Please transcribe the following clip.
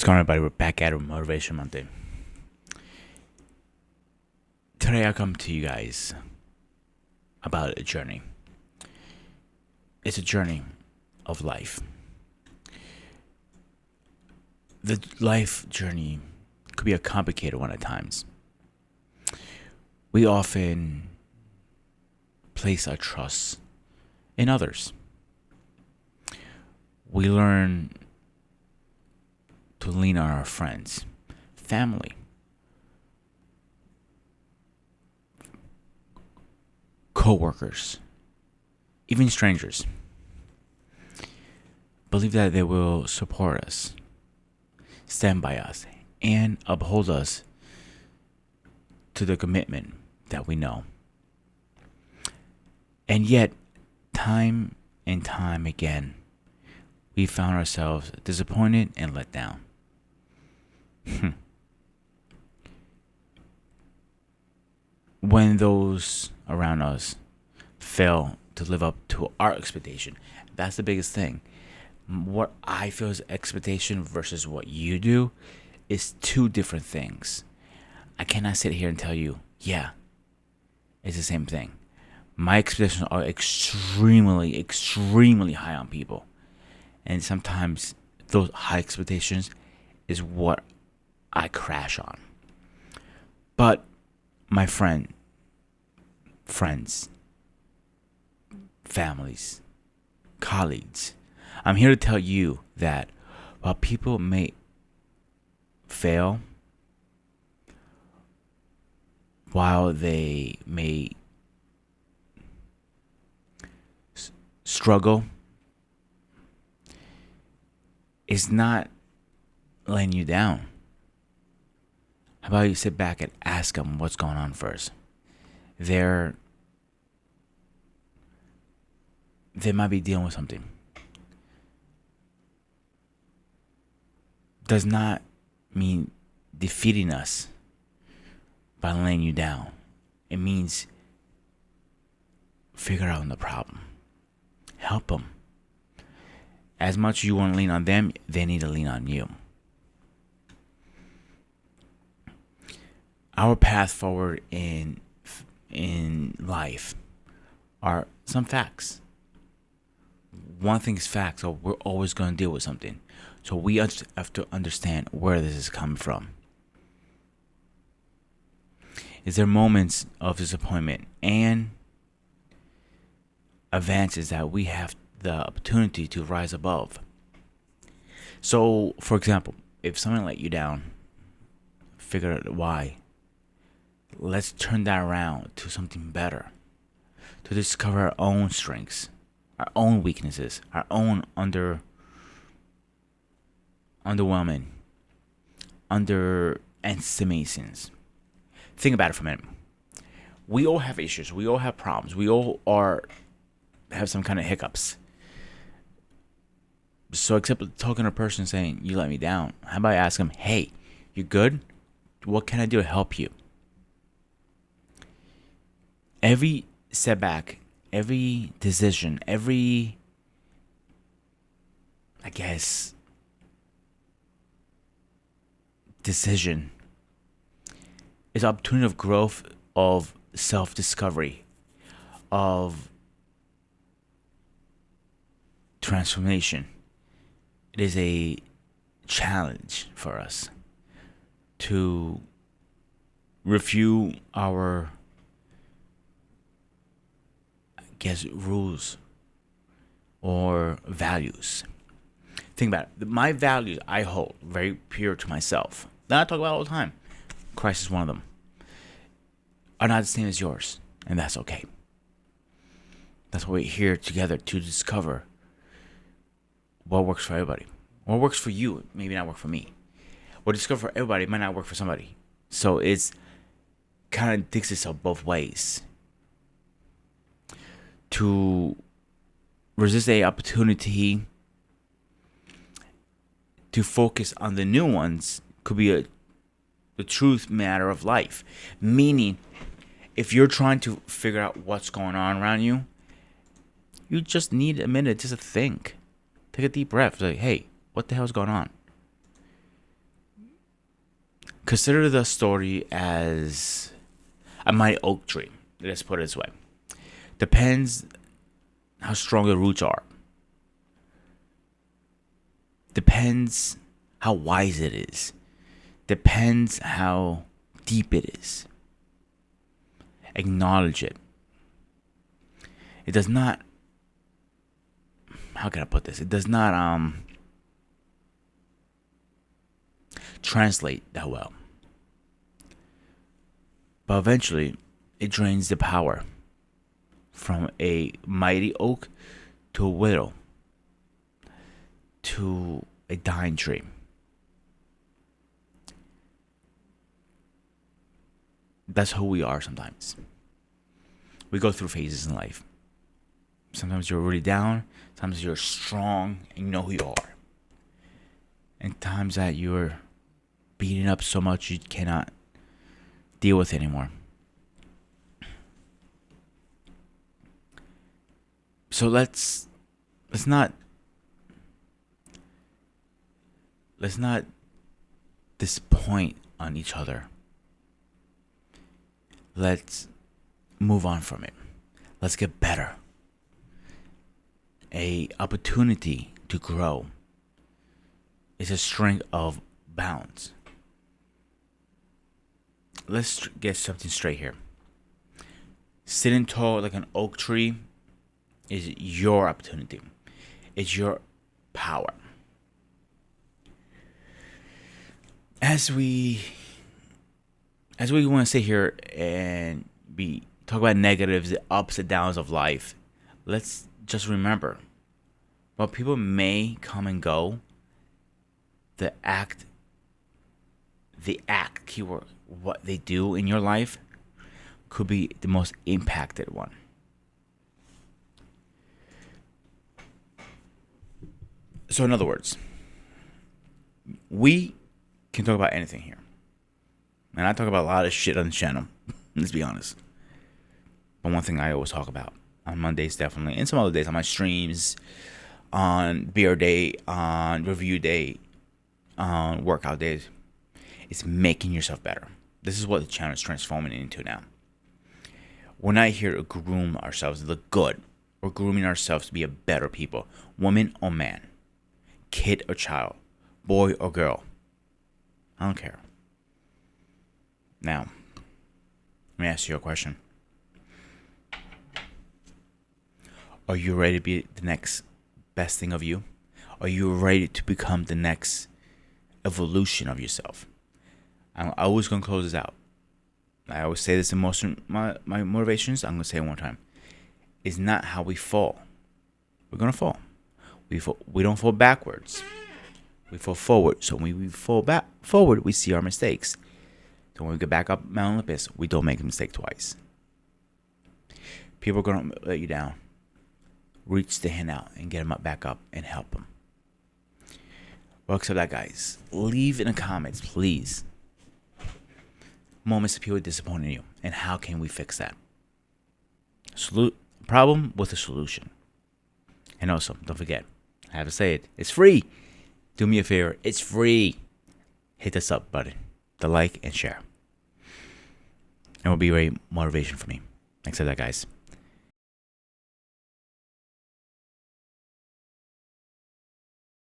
What's going on, everybody? We're back at it with Motivation Monday. Today, I come to you guys about a journey. It's a journey of life. The life journey could be a complicated one at times. We often place our trust in others. We learn to lean on our friends, family, co-workers, even strangers. Believe that they will support us, stand by us, and uphold us to the commitment that we know. And yet, time and time again, we found ourselves disappointed and let down. When those around us fail to live up to our expectation, that's the biggest thing. What I feel is expectation versus what you do is two different things. I cannot sit here and tell you, yeah, it's the same thing. My expectations are extremely, extremely high on people. And sometimes those high expectations is what I crash on. But my friends, families, colleagues, I'm here to tell you that while people may fail, while they may struggle, it's not laying you down. How about you sit back and ask them what's going on first? They might be dealing with something. Does not mean defeating us by laying you down. It means figure out the problem. Help them. As much as you want to lean on them, they need to lean on you. Our path forward in life are some facts. One thing is facts, so we're always going to deal with something. So we have to understand where this is coming from. Is there moments of disappointment and advances that we have the opportunity to rise above? So, for example, if someone let you down, figure out why. Let's turn that around to something better, to discover our own strengths, our own weaknesses, our own underwhelming, underestimations. Think about it for a minute. We all have issues. We all have problems. We all have some kind of hiccups. So except talking to a person saying, you let me down, how about I ask them, hey, you good? What can I do to help you? Every setback, every decision, every, decision is an opportunity of growth, of self-discovery, of transformation. It is a challenge for us to review our rules or values. Think about it. My values I hold very pure to myself. That I talk about all the time. Christ is one of them. Are not the same as yours, and that's okay. That's why we're here together to discover what works for everybody. What works for you maybe not work for me. What discover for everybody might not work for somebody. So it's kind of digs itself both ways. To resist a opportunity to focus on the new ones could be the truth matter of life. Meaning, if you're trying to figure out what's going on around you, you just need a minute just to think. Take a deep breath. Like, hey, what the hell's going on? Consider the story as a mighty oak tree. Let's put it this way. Depends how strong the roots are. Depends how wise it is. Depends how deep it is. Acknowledge it. It does not, how can I put this? It does not translate that well. But eventually, it drains the power from a mighty oak to a widow to a dying tree. That's who we are sometimes. We go through phases in life. Sometimes you're really down. Sometimes you're strong and you know who you are. And times that you're beaten up so much you cannot deal with it anymore. So let's not disappoint on each other. Let's move on from it. Let's get better. A opportunity to grow is a string of bounds. Let's get something straight here. Sitting tall like an oak tree is your opportunity. It's your power. As we want to sit here and talk about negatives, the ups and downs of life, let's just remember, while people may come and go, the act, keyword, what they do in your life could be the most impacted one. So in other words, we can talk about anything here. And I talk about a lot of shit on the channel. Let's be honest. But one thing I always talk about on Mondays, definitely, and some other days on my streams, on beer day, on review day, on workout days, is making yourself better. This is what the channel is transforming into now. We're not here to groom ourselves to look good. We're grooming ourselves to be a better people. Woman or man. Kid or child. Boy or girl. I don't care. Now, let me ask you a question. Are you ready to be the next best thing of you? Are you ready to become the next evolution of yourself? I'm always going to close this out. I always say this in most of my motivations. I'm going to say it one time. It's not how we fall. We're going to fall. We don't fall backwards. We fall forward. So when we fall forward, we see our mistakes. So when we get back up Mount Olympus, we don't make a mistake twice. People are going to let you down. Reach the hand out and get them back up and help them. Well, except that, guys. Leave in the comments, please, moments of people disappointing you, and how can we fix that? Problem with a solution. And also, don't forget, I have to say it, it's free. Do me a favor, it's free. Hit the sub button, the like, and share. It will be great motivation for me. Except that, guys.